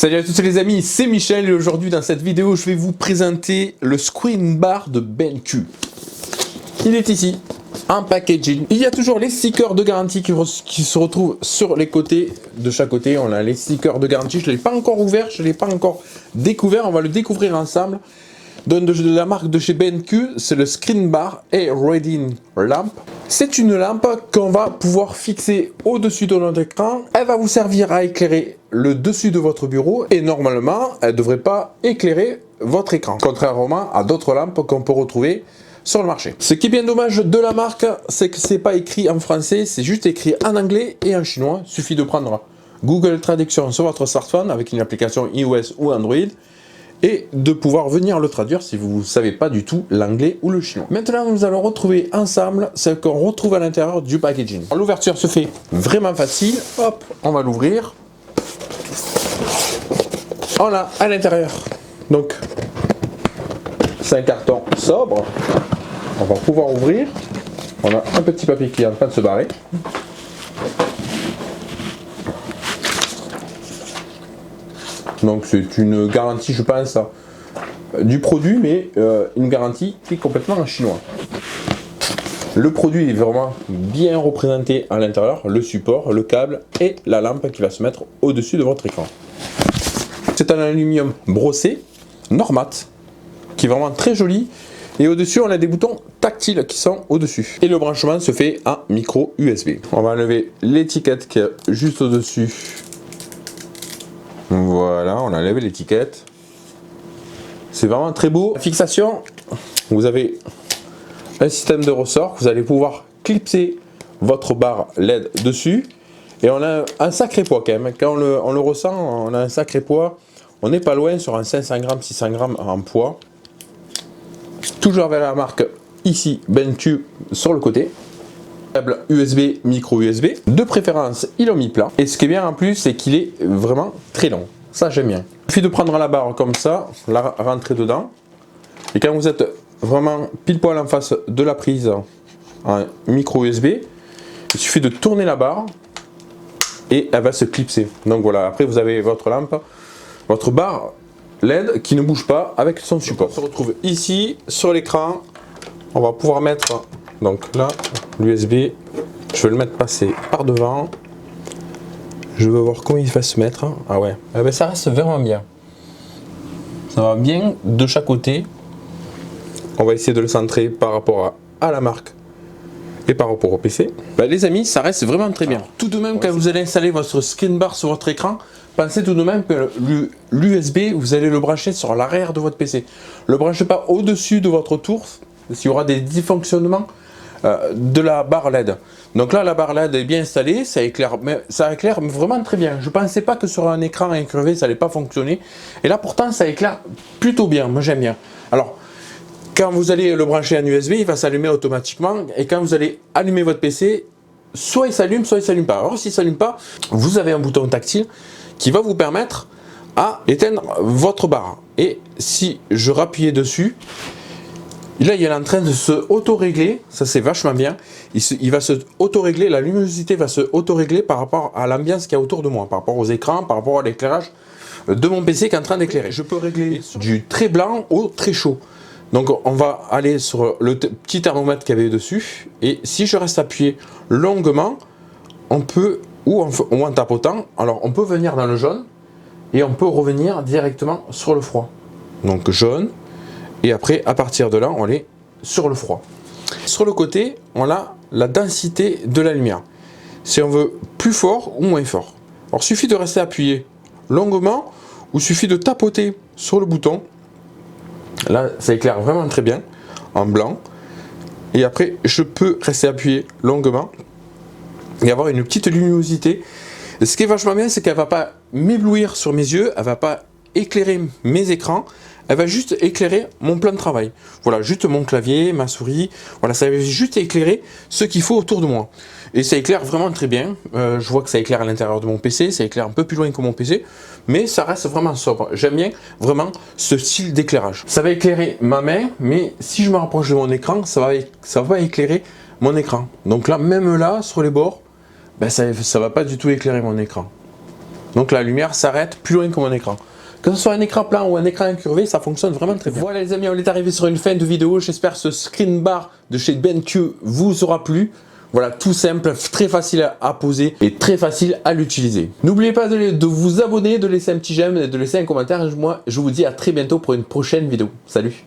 Salut à tous les amis, c'est Michel et aujourd'hui dans cette vidéo je vais vous présenter le screen bar de BenQ. Il est ici, en packaging. Il y a toujours les stickers de garantie qui se retrouvent sur les côtés. De chaque côté on a les stickers de garantie, je ne l'ai pas encore ouvert, je ne l'ai pas encore découvert, on va le découvrir ensemble. De la marque de chez BenQ, c'est le Screen Bar Reading Lamp. C'est une lampe qu'on va pouvoir fixer au-dessus de notre écran. Elle va vous servir à éclairer le dessus de votre bureau et normalement, elle ne devrait pas éclairer votre écran, contrairement à d'autres lampes qu'on peut retrouver sur le marché. Ce qui est bien dommage de la marque, c'est que c'est pas écrit en français, c'est juste écrit en anglais et en chinois. Il suffit de prendre Google Traduction sur votre smartphone avec une application iOS ou Android et de pouvoir venir le traduire si vous ne savez pas du tout l'anglais ou le chinois. Maintenant, nous allons retrouver ensemble ce qu'on retrouve à l'intérieur du packaging. L'ouverture se fait vraiment facile. Hop, on va l'ouvrir. On a à l'intérieur, donc, c'est un carton sobre. On va pouvoir ouvrir. On a un petit papier qui est en train de se barrer. Donc c'est une garantie, je pense, du produit, mais une garantie qui est complètement en chinois. Le produit est vraiment bien représenté à l'intérieur, le support, le câble et la lampe qui va se mettre au-dessus de votre écran. C'est un aluminium brossé, Normat, qui est vraiment très joli. Et au-dessus, on a des boutons tactiles qui sont au-dessus. Et le branchement se fait en micro USB. On va enlever l'étiquette qui est juste au-dessus. Voilà, on a enlevé l'étiquette. C'est vraiment très beau. La fixation, vous avez un système de ressort. Vous allez pouvoir clipser votre barre LED dessus. Et on a un sacré poids quand même. Quand on le ressent, on a un sacré poids. On n'est pas loin sur un 500 grammes, 600 grammes en poids. Toujours avec la marque ici, BenQ sur le côté. Câble USB, micro USB. De préférence, ils l'ont mis plat. Et ce qui est bien en plus, c'est qu'il est vraiment très long. Ça, j'aime bien. Il suffit de prendre la barre comme ça, la rentrer dedans. Et quand vous êtes vraiment pile poil en face de la prise en micro USB, il suffit de tourner la barre et elle va se clipser. Donc voilà, après vous avez votre lampe, votre barre LED qui ne bouge pas avec son support. On se retrouve ici sur l'écran. On va pouvoir mettre donc là l'USB. Je vais le mettre passer par devant. Je veux voir comment il va se mettre. Ah ouais, eh ben, ça reste vraiment bien. Ça va bien de chaque côté. On va essayer de le centrer par rapport à la marque et par rapport au PC. Ben, les amis, ça reste vraiment très bien. Tout de même, quand vous allez installer votre screen bar sur votre écran, pensez tout de même que l'USB, vous allez le brancher sur l'arrière de votre PC. Ne le branchez pas au-dessus de votre tour, s'il y aura des dysfonctionnements de la barre LED. Donc là, la barre LED est bien installée, ça éclaire vraiment très bien. Je ne pensais pas que sur un écran incurvé, ça n'allait pas fonctionner. Et là, pourtant, ça éclaire plutôt bien. Moi, j'aime bien. Alors, quand vous allez le brancher en USB, il va s'allumer automatiquement. Et quand vous allez allumer votre PC, soit il s'allume, soit il ne s'allume pas. Alors, s'il ne s'allume pas, vous avez un bouton tactile qui va vous permettre à éteindre votre barre. Et si je rappuyais dessus, là, il est en train de se auto-régler, ça c'est vachement bien. Il va se auto-régler, la luminosité va se auto-régler par rapport à l'ambiance qu'il y a autour de moi, par rapport aux écrans, par rapport à l'éclairage de mon PC qui est en train d'éclairer. Je peux régler du très blanc au très chaud. Donc on va aller sur le petit thermomètre qu'il y avait dessus, et si je reste appuyé longuement, on peut, ou en tapotant, alors on peut venir dans le jaune, et on peut revenir directement sur le froid. Donc jaune. Et après, à partir de là, on est sur le froid. Sur le côté, on a la densité de la lumière. Si on veut plus fort ou moins fort. Alors, il suffit de rester appuyé longuement ou il suffit de tapoter sur le bouton. Là, ça éclaire vraiment très bien en blanc. Et après, je peux rester appuyé longuement et avoir une petite luminosité. Et ce qui est vachement bien, c'est qu'elle ne va pas m'éblouir sur mes yeux, elle ne va pas éclairer mes écrans. Elle va juste éclairer mon plan de travail. Voilà, juste mon clavier, ma souris. Voilà, ça va juste éclairer ce qu'il faut autour de moi. Et ça éclaire vraiment très bien. Je vois que ça éclaire à l'intérieur de mon PC, ça éclaire un peu plus loin que mon PC, mais ça reste vraiment sobre. J'aime bien vraiment ce style d'éclairage. Ça va éclairer ma main, mais si je me rapproche de mon écran, ça va éclairer mon écran. Donc là, même là, sur les bords, ben ça va pas du tout éclairer mon écran. Donc la lumière s'arrête plus loin que mon écran. Que ce soit un écran plat ou un écran incurvé, ça fonctionne vraiment très bien. Voilà les amis, on est arrivé sur une fin de vidéo. J'espère que ce screen bar de chez BenQ vous aura plu. Voilà, tout simple, très facile à poser et très facile à l'utiliser. N'oubliez pas de vous abonner, de laisser un petit j'aime et de laisser un commentaire. Moi, je vous dis à très bientôt pour une prochaine vidéo. Salut!